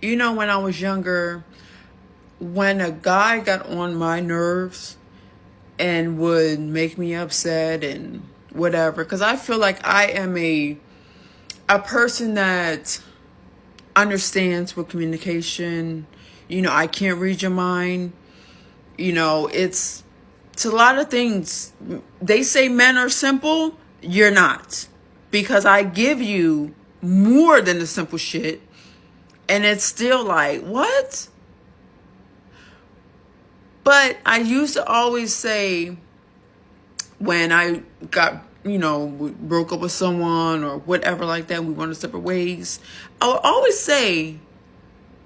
You know, when I was younger, when a guy got on my nerves and would make me upset and whatever, because I feel like I am a person that understands with communication. You know, I can't read your mind. You know, it's a lot of things. They say men are simple. You're not. Because I give you more than the simple shit. And it's still like, what? But I used to always say, when I got, broke up with someone or whatever like that, we went separate ways, I would always say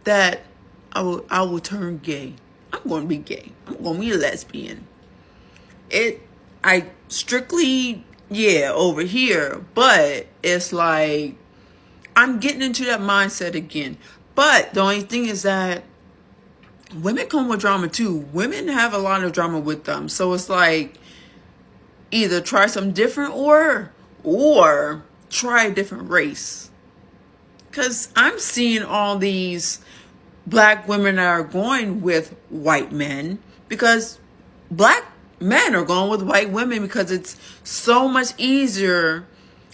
that I will turn gay. I'm going to be gay. I'm going to be a lesbian. I strictly, over here, but it's like, I'm getting into that mindset again. But the only thing is that women come with drama too. Women have a lot of drama with them. So it's like, either try something different or try a different race. Because I'm seeing all these black women that are going with white men, because black men are going with white women because it's so much easier.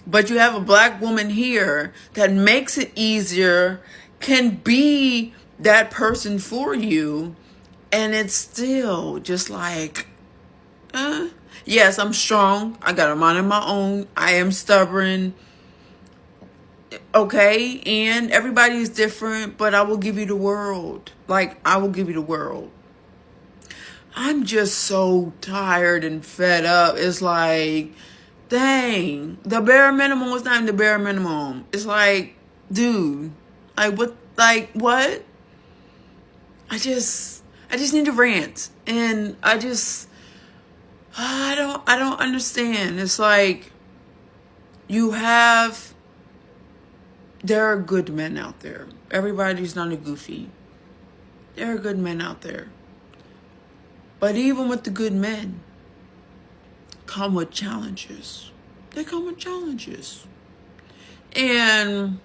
But you have a black woman here that makes it easier, can be that person for you, and it's still just like, yes, I'm strong. I got a mind of my own. I am stubborn. Okay, and everybody is different, but I will give you the world. Like, I will give you the world. I'm just so tired and fed up. It's like, dang, the bare minimum was not even the bare minimum. It's like, dude, what? I just need to rant, and I don't understand. It's like, there are good men out there. Everybody's not a goofy. There are good men out there. But even with the good men, come with challenges. They come with challenges. And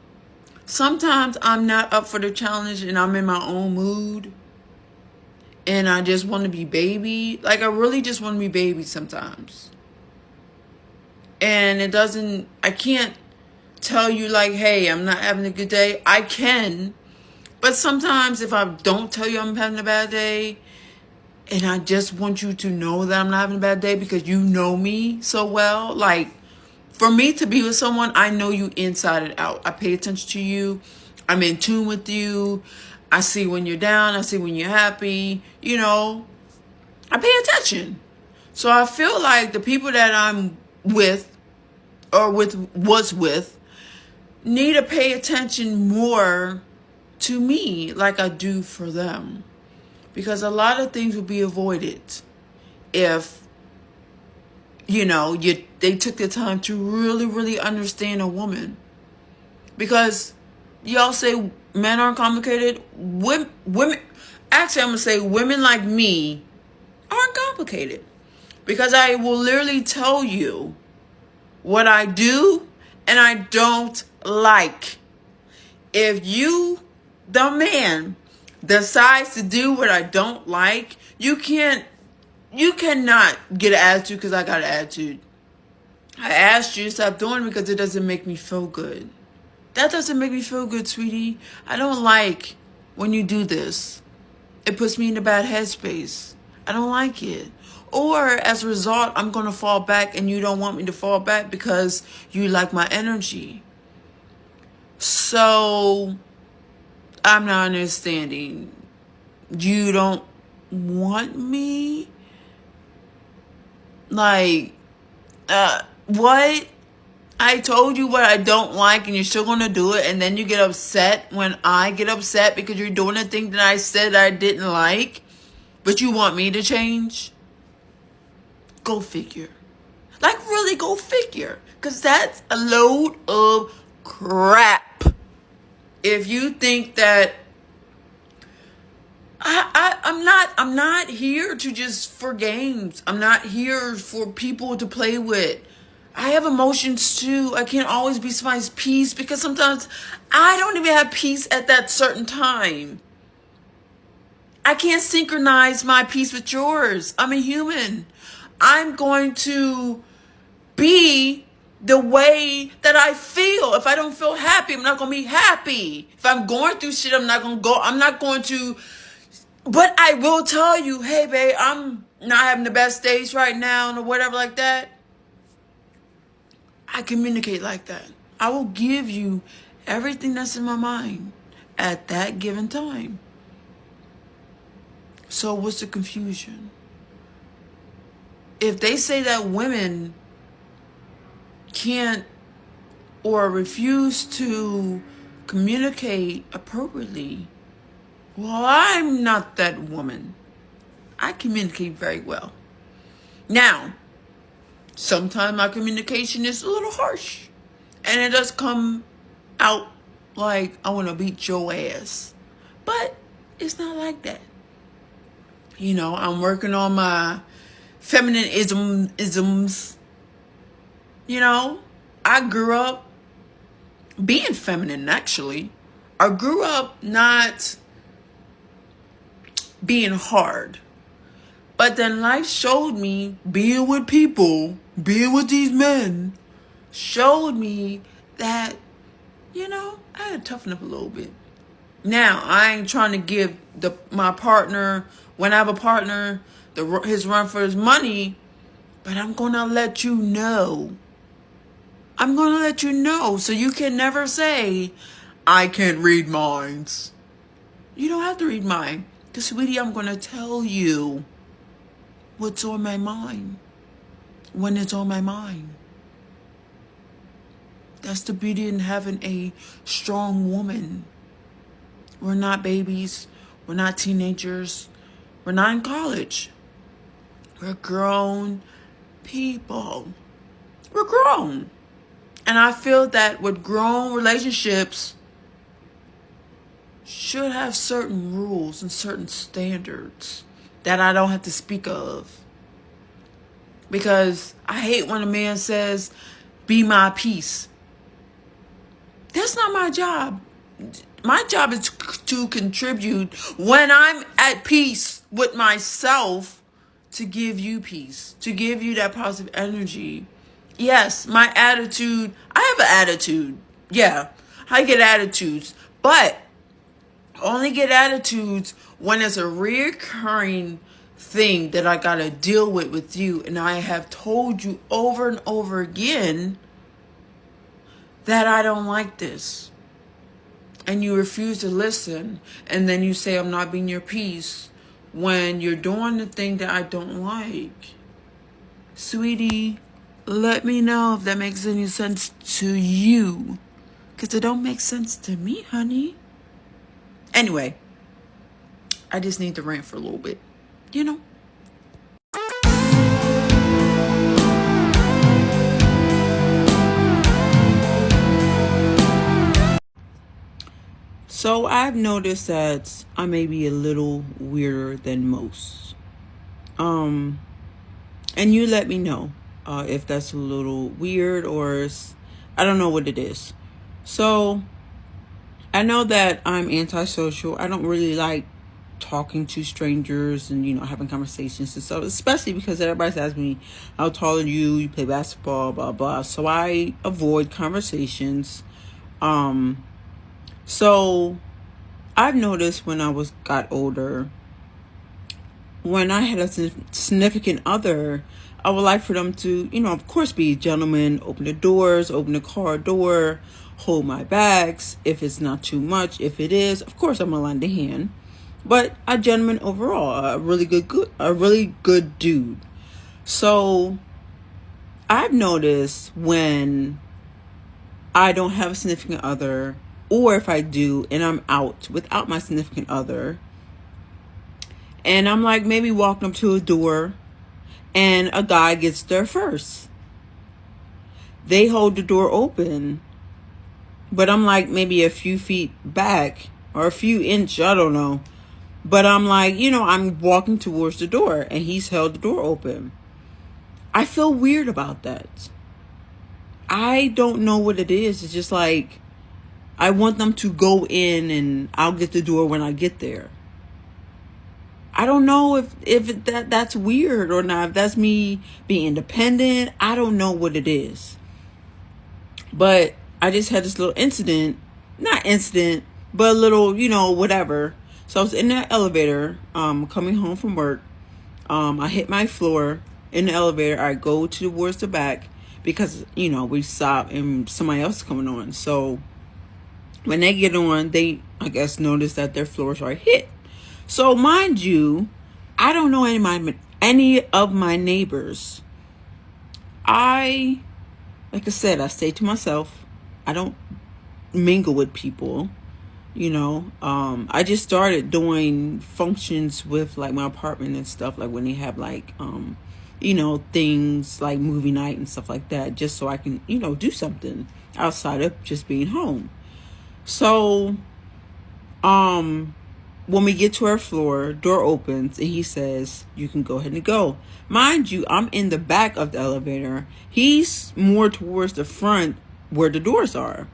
sometimes I'm not up for the challenge and I'm in my own mood. And I just want to be baby. Like, I really just want to be baby sometimes. And I can't tell you like, hey, I'm not having a good day. I can. But sometimes if I don't tell you I'm having a bad day, and I just want you to know that I'm not having a bad day because you know me so well. Like, for me to be with someone, I know you inside and out. I pay attention to you. I'm in tune with you. I see when you're down. I see when you're happy. I pay attention. So I feel like the people that I'm with or was with need to pay attention more to me like I do for them. Because a lot of things would be avoided if, they took the time to really, really understand a woman. Because y'all say men aren't complicated. Women, actually, I'm going to say women like me aren't complicated. Because I will literally tell you what I do and I don't like. If you, the man, decides to do what I don't like, you cannot get an attitude because I got an attitude. I asked you to stop doing it because it doesn't make me feel good. That doesn't make me feel good, sweetie. I don't like when you do this. It puts me in a bad headspace. I don't like it. Or as a result, I'm going to fall back and you don't want me to fall back because you like my energy. So I'm not understanding. You don't want me? Like, what? I told you what I don't like and you're still going to do it, and then you get upset when I get upset because you're doing the thing that I said I didn't like, but you want me to change? Go figure. Like, really, go figure. Because that's a load of crap. If you think that I'm not here to just for games. I'm not here for people to play with. I have emotions too. I can't always be somebody's peace because sometimes I don't even have peace at that certain time. I can't synchronize my peace with yours. I'm a human. I'm going to be the way that I feel. If I don't feel happy, I'm not going to be happy. If I'm going through shit, I'm not going to, but I will tell you, hey babe, I'm not having the best days right now or whatever like that. I communicate like that. I will give you everything that's in my mind at that given time. So what's the confusion? If they say that women can't or refuse to communicate appropriately, well, I'm not that woman. I communicate very well. Now, sometimes my communication is a little harsh. And it does come out like I want to beat your ass. But it's not like that. You know, I'm working on my feminine isms. You know, I grew up being feminine, actually. I grew up not being hard. But then life showed me, being with people, being with these men, showed me that, you know, I had to toughen up a little bit. Now, I ain't trying to give my partner, when I have a partner, his run for his money, but I'm going to let you know. I'm going to let you know so you can never say, I can't read minds. You don't have to read mine. Because, sweetie, I'm going to tell you what's on my mind when it's on my mind. That's the beauty in having a strong woman. We're not babies. We're not teenagers. We're not in college. We're grown people. We're grown. And I feel that with grown relationships should have certain rules and certain standards that I don't have to speak of. Because I hate when a man says, be my peace. That's not my job. My job is to contribute when I'm at peace with myself to give you peace, to give you that positive energy. Yes, my attitude, I have an attitude. Yeah, I get attitudes, but I only get attitudes when it's a recurring thing that I got to deal with you. And I have told you over and over again that I don't like this. And you refuse to listen. And then you say I'm not being your peace when you're doing the thing that I don't like. Sweetie, let me know if that makes any sense to you. Because it don't make sense to me, honey. Anyway, I just need to rant for a little bit. You know? So I've noticed that I may be a little weirder than most. And you let me know if that's a little weird or I don't know what it is. So I know that I'm antisocial. I don't really like talking to strangers and, you know, having conversations and stuff, especially because everybody's asking me, how tall are you? You play basketball, blah, blah. So I avoid conversations. So I've noticed when I got older, when I had a significant other, I would like for them to, you know, of course, be a gentleman, open the doors, open the car door, hold my bags. If it's not too much, if it is, of course, I'm gonna lend a hand. But a gentleman overall, a really good dude. So I've noticed when I don't have a significant other, or if I do and I'm out without my significant other, and I'm like maybe walking up to a door and a guy gets there first. They hold the door open, but I'm like maybe a few feet back or a few inches, I don't know. But I'm like, you know, I'm walking towards the door and he's held the door open. I feel weird about that. I don't know what it is. It's just like, I want them to go in and I'll get the door when I get there. I don't know if that's weird or not. If that's me being independent, I don't know what it is. But I just had this little incident, not incident, but a little, whatever. So I was in that elevator, coming home from work. I hit my floor in the elevator. I go towards the back because, we stop and somebody else is coming on. So when they get on, they, I guess, notice that their floors are hit. So mind you, I don't know any of my neighbors. Like I said, I stay to myself. I don't mingle with people. I just started doing functions with like my apartment and stuff, like when they have like things like movie night and stuff like that, just so I can do something outside of just being home. So when we get to our floor, door opens and he says, "You can go ahead and go." Mind you, I'm in the back of the elevator. He's more towards the front where the doors are.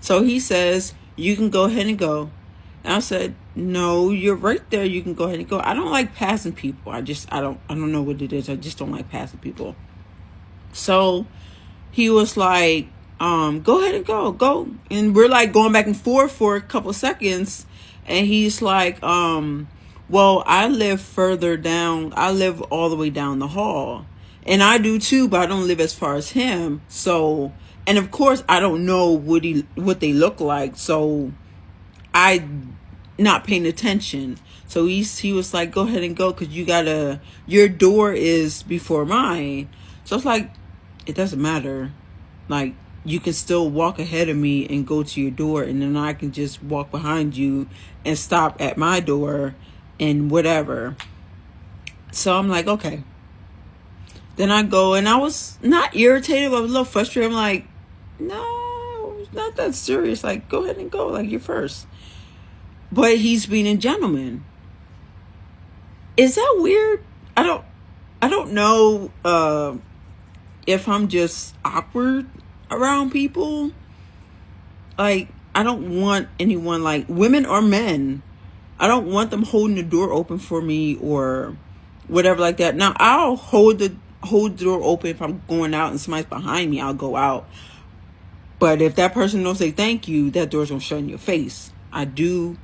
So he says, "You can go ahead and go." And I said, "No, you're right there. You can go ahead and go." I don't like passing people. I don't know what it is. I just don't like passing people. So he was like, "Go ahead and go." And we're like going back and forth for a couple seconds. And he's like, "Well, I live further down. I live all the way down the hall. And I do too, but I don't live as far as him. So, and of course, I don't know what they look like. So I not paying attention." So he was like, "Go ahead and go, because your door is before mine." So it's like, it doesn't matter. Like, you can still walk ahead of me and go to your door, and then I can just walk behind you and stop at my door and whatever. So I'm like, okay. Then I go, and I was not irritated, but I was a little frustrated. I'm like, no, it's not that serious. Like, go ahead and go. Like, you're first. But he's being a gentleman. Is that weird? I don't know if I'm just awkward around people. Like, I don't want anyone, like women or men, I don't want them holding the door open for me or whatever like that. Now, I'll hold the door open if I'm going out and somebody's behind me. I'll go out. But if that person don't say thank you, that door's gonna shut in your face. I do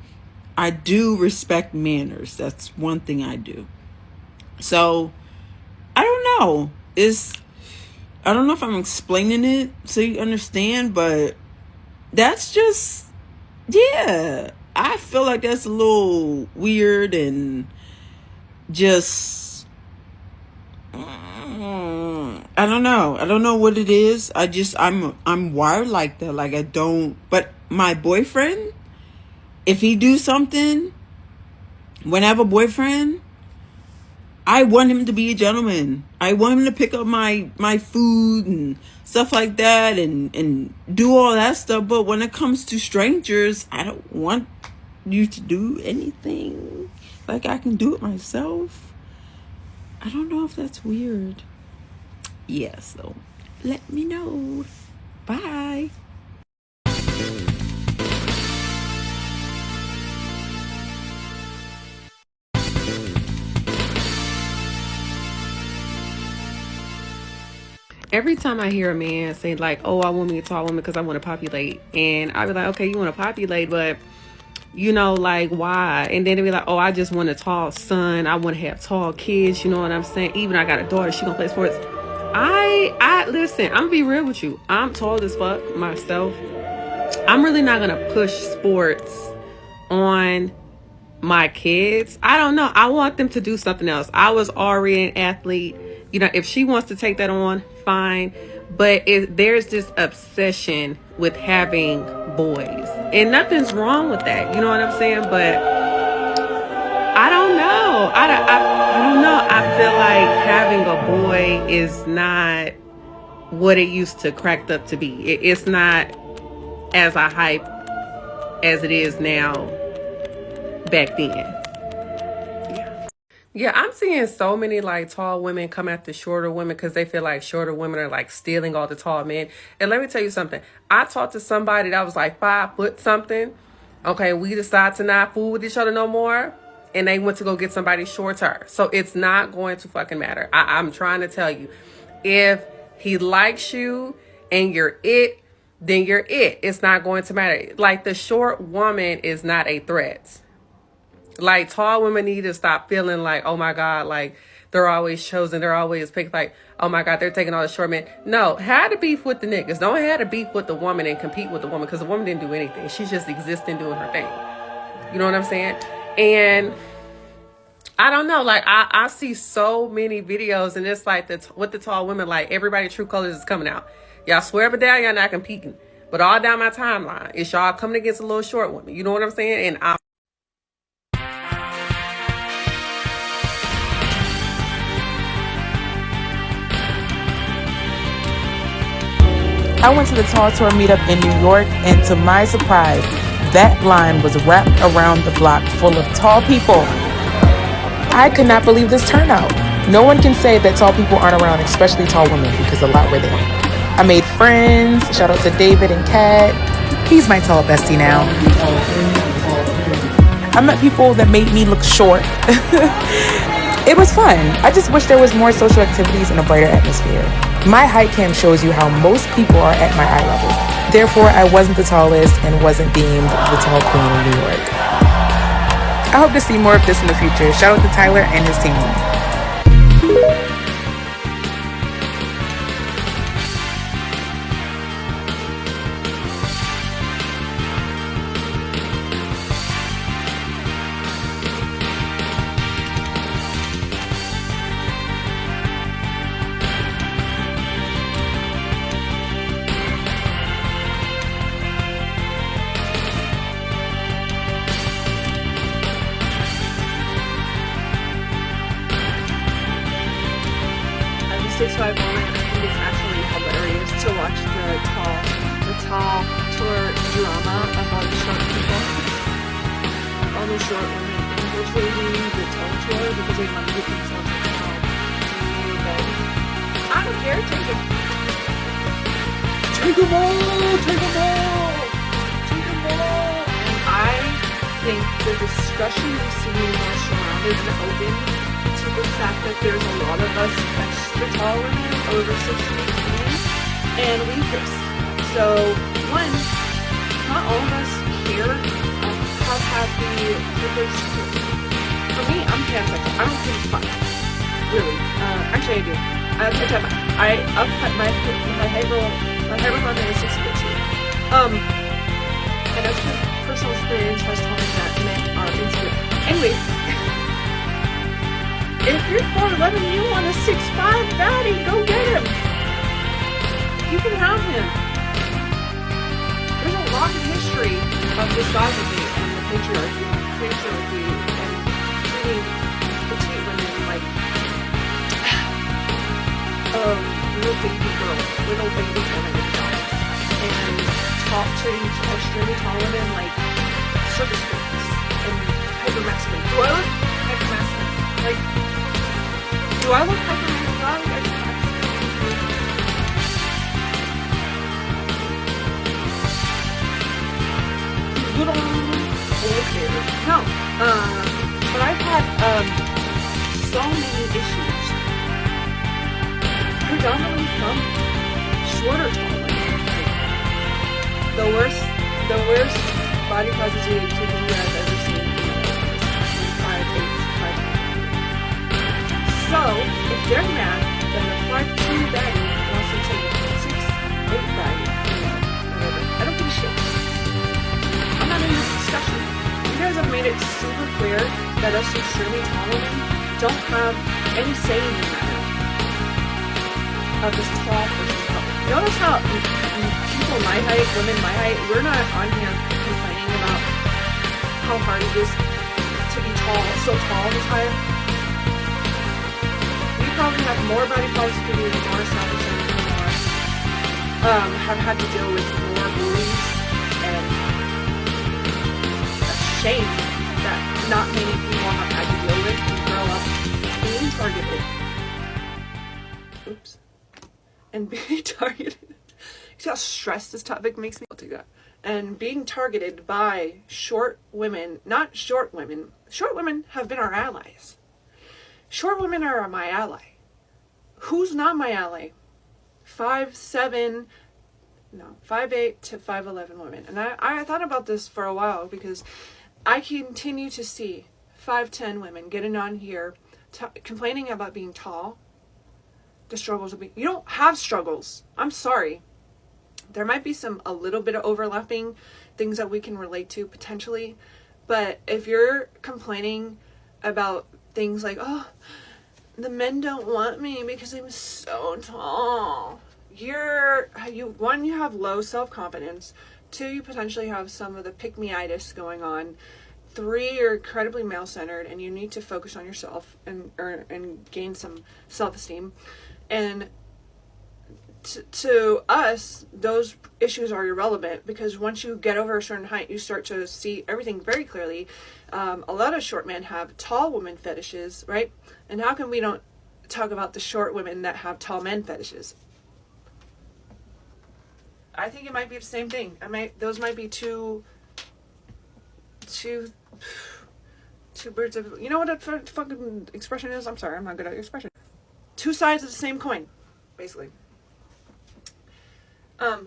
respect manners. That's one thing I do. So I don't know. I don't know if I'm explaining it so you understand, but that's just, yeah. I feel like that's a little weird and just, I don't know. I don't know what it is. I'm wired like that. Like, but my boyfriend, if he do something, when I have a boyfriend, I want him to be a gentleman. I want him to pick up my food and stuff like that and do all that stuff. But when it comes to strangers, I don't want you to do anything. Like, I can do it myself. I don't know if that's weird. Yeah, so let me know. Bye. Every time I hear a man say like, "Oh, I want me a tall woman because I want to populate," and I be like, "Okay, you want to populate, but like, why?" And then they be like, "Oh, I just want a tall son. I want to have tall kids." You know what I'm saying? Even I got a daughter. She gonna play sports. I listen. I'm gonna be real with you. I'm tall as fuck myself. I'm really not gonna push sports on my kids. I don't know. I want them to do something else. I was already an athlete. If she wants to take that on, fine. But there's this obsession with having boys. And nothing's wrong with that. You know what I'm saying? But I don't know. I don't know. I feel like having a boy is not what it used to cracked up to be. It's not as a hype as it is now back then. Yeah, I'm seeing so many like tall women come after shorter women because they feel like shorter women are like stealing all the tall men. And let me tell you something. I talked to somebody that was like 5 foot something. Okay, we decide to not fool with each other no more. And they went to go get somebody shorter. So it's not going to fucking matter. I'm trying to tell you. If he likes you and you're it, then you're it. It's not going to matter. Like the short woman is not a threat. Like tall women need to stop feeling like, oh my God, like they're always chosen, they're always picked. Like, oh my God, they're taking all the short men. No, had to beef with the niggas. Don't have to beef with the woman and compete with the woman because the woman didn't do anything. She's just existing, doing her thing. You know what I'm saying? And I don't know, like I see so many videos and it's like with the tall women, like everybody true colors is coming out. Y'all swear but down, y'all not competing. But all down my timeline, it's y'all coming against a little short woman. You know what I'm saying? And I went to the Tall Tour meetup in New York, and to my surprise, that line was wrapped around the block full of tall people. I could not believe this turnout. No one can say that tall people aren't around, especially tall women, because a lot were there. I made friends. Shout out to David and Kat. He's my tall bestie now. I met people that made me look short. It was fun. I just wish there was more social activities and a brighter atmosphere. My height cam shows you how most people are at my eye level. Therefore, I wasn't the tallest and wasn't deemed the tall queen of New York. I hope to see more of this in the future. Shout out to Tyler and his team. As a 6'5" woman, I think it's actually hilarious to watch the tall tour drama of all the short people, all the short women infiltrating the tall tour because they want to get themselves a tall. I don't care, take them. Take them all! Take them all! Take them all! And I think the discussion we've seen more surrounded and open to the fact that there's a lot of us extra tall women over 6 feet and we exist. So, one, not all of us here have had the privilege to. For me, I'm pansexual. I don't think it's fun. Really. Actually, I do. I upcut my hypermodern is 6'2". And as personal experience has told me that men are insecure. Anyway, if you're 4'11", you want a 6'5" baddie, go get him. You can have him. There's a long history of misogyny and the patriarchy and treating petite women like little baby girls, little baby women, and treating extremely tall women like circus freaks and hyper-masculine. Do I look hyper-masculine? Like, do I look hyper-masculine? No, but I've had so many issues, predominantly from shorter tall women. The worst body positivity I've ever seen is 5'8", 5'9". So if they're mad that a 5'2" baddie wants to take a 6'8" baddie, whatever, I don't give a shit. I'm not in this discussion. You guys have made it super clear that us extremely tall women don't have any say in the matter of this tall versus tall. Notice how people my height, women my height, we're not on here complaining about how hard it is to be tall, so tall all the time. We probably have more body positivity, more self-esteem, more have had to deal with more bullies and shame that not many people have had to deal with and grow up being targeted. Oops. And being targeted. See how stressed this topic makes me? I'll take that. And being targeted by short women, not short women. Short women have been our allies. Short women are my ally. Who's not my ally? 5'7", no, 5'8" to 5'11" women. And I thought about this for a while because I continue to see 5'10" women getting on here complaining about being tall. The struggles of being... You don't have struggles. I'm sorry. There might be a little bit of overlapping things that we can relate to potentially. But if you're complaining about things like, oh, the men don't want me because I'm so tall. You have low self-confidence. 2, you potentially have some of the pick-me-itis going on. 3, you're incredibly male-centered and you need to focus on yourself and gain some self-esteem. And to us, those issues are irrelevant because once you get over a certain height, you start to see everything very clearly. A lot of short men have tall women fetishes, right? And how come we don't talk about the short women that have tall men fetishes? I think it might be the same thing. Those might be two birds of... You know what a fucking expression is? I'm sorry, I'm not good at expression. 2 sides of the same coin, basically.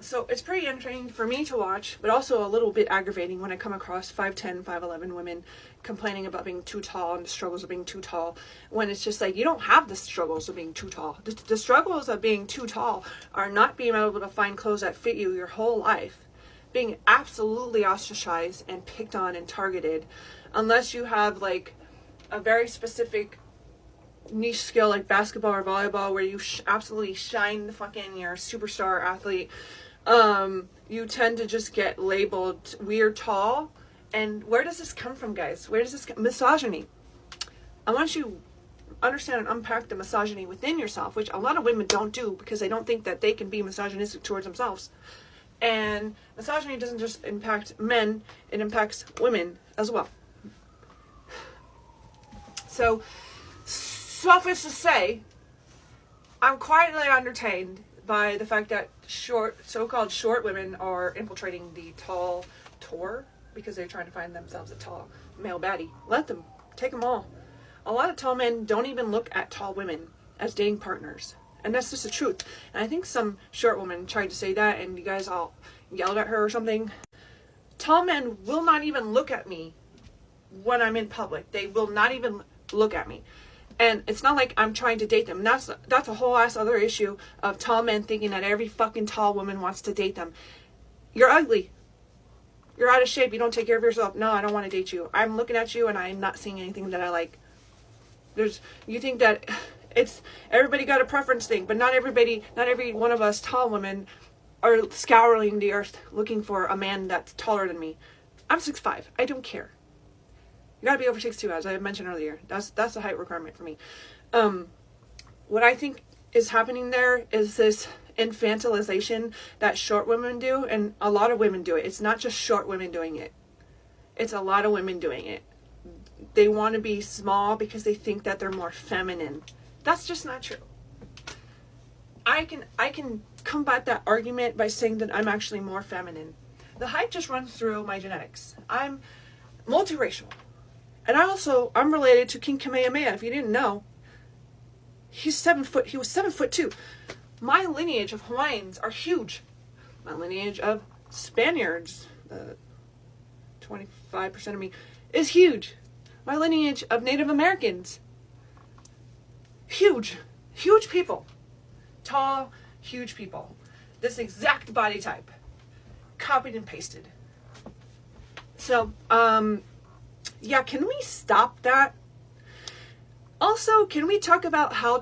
So it's pretty entertaining for me to watch, but also a little bit aggravating when I come across 5'10", 5'11" women complaining about being too tall and the struggles of being too tall, when it's just like, you don't have the struggles of being too tall. The struggles of being too tall are not being able to find clothes that fit you your whole life, being absolutely ostracized and picked on and targeted, unless you have like a very specific niche skill like basketball or volleyball where you absolutely shine the fucking, you're a superstar athlete. You tend to just get labeled weird tall. And where does this come from, guys? Where does this come? Misogyny. I want you to understand and unpack the misogyny within yourself, which a lot of women don't do because they don't think that they can be misogynistic towards themselves. And misogyny doesn't just impact men, it impacts women as well. So suffice to say, I'm quietly entertained by the fact that so-called short women are infiltrating the tall tour because they're trying to find themselves a tall male baddie. Let them. Take them all. A lot of tall men don't even look at tall women as dating partners. And that's just the truth. And I think some short woman tried to say that and you guys all yelled at her or something. Tall men will not even look at me when I'm in public. They will not even look at me. And it's not like I'm trying to date them. That's a whole ass other issue of tall men thinking that every fucking tall woman wants to date them. You're ugly. You're out of shape. You don't take care of yourself. No, I don't want to date you. I'm looking at you and I'm not seeing anything that I like. You think that it's everybody got a preference thing, but not every one of us tall women are scouring the earth looking for a man that's taller than me. I'm 6'5". I don't care. You gotta be over 6'2", as I mentioned earlier. That's the height requirement for me. What I think is happening there is this infantilization that short women do, and a lot of women do it. It's not just short women doing it. It's a lot of women doing it. They want to be small because they think that they're more feminine. That's just not true. I can combat that argument by saying that I'm actually more feminine. The height just runs through my genetics. I'm multiracial. And I'm related to King Kamehameha. If you didn't know, he was 7'2". My lineage of Hawaiians are huge. My lineage of Spaniards, 25% of me, is huge. My lineage of Native Americans, huge. Huge people. Tall, huge people. This exact body type. Copied and pasted. So, yeah, can we stop that? Also, can we talk about how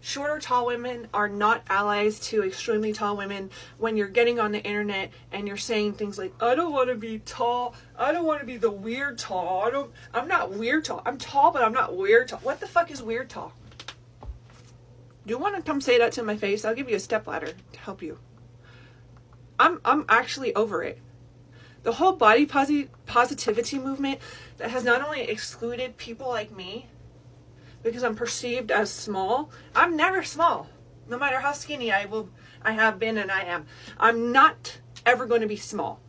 shorter tall women are not allies to extremely tall women when you're getting on the internet and you're saying things like, I don't want to be tall. I don't want to be the weird tall. I'm not weird tall. I'm tall, but I'm not weird tall. What the fuck is weird tall? Do you want to come say that to my face? I'll give you a stepladder to help you. I'm actually over it. The whole body positivity movement that has not only excluded people like me because I'm perceived as small. I'm never small. No matter how skinny I have been and I am. I'm not ever going to be small.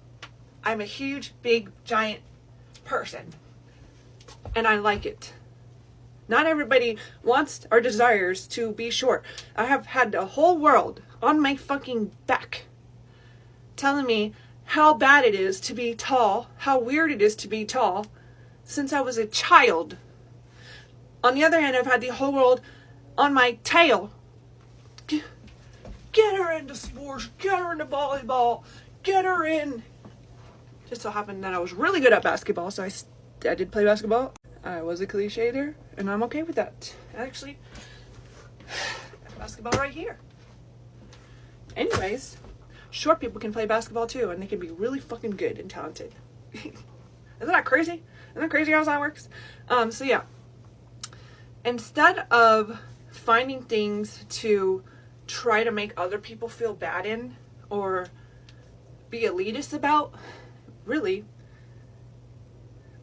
I'm a huge, big, giant person. And I like it. Not everybody wants or desires to be short. I have had the whole world on my fucking back telling me how bad it is to be tall, how weird it is to be tall, since I was a child. On the other hand, I've had the whole world on my tail. Get her into sports, get her into volleyball, get her in. Just so happened that I was really good at basketball, so I did play basketball. I was a cliche there, and I'm okay with that. Actually, basketball right here. Anyways, short people can play basketball too, and they can be really fucking good and talented. Isn't that crazy? Isn't that crazy how that works? So yeah. Instead of finding things to try to make other people feel bad in or be elitist about, really,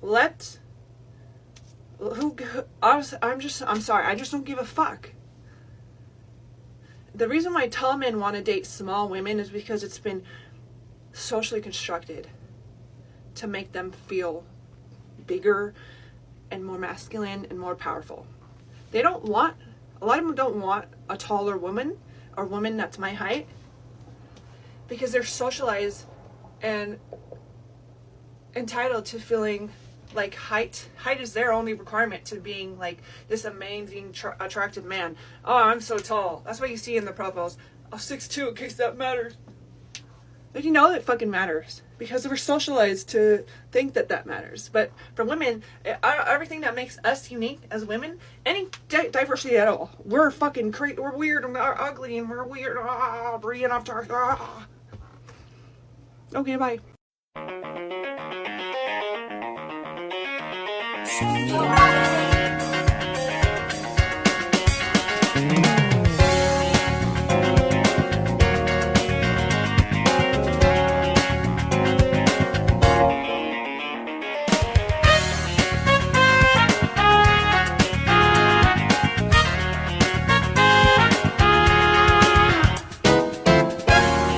I'm sorry, I just don't give a fuck. The reason why tall men want to date small women is because it's been socially constructed to make them feel bigger and more masculine and more powerful. A lot of them don't want a taller woman or woman that's my height because they're socialized and entitled to feeling like height is their only requirement to being like this amazing attractive man. Oh, I'm so tall. That's what you see in the profiles. Oh, 6'2" in case that matters. But you know that fucking matters because we're socialized to think that matters. But for women, everything that makes us unique as women, any diversity at all, we're fucking crazy, we're weird and we're ugly and we're weird. Breathing off to our. Okay, bye.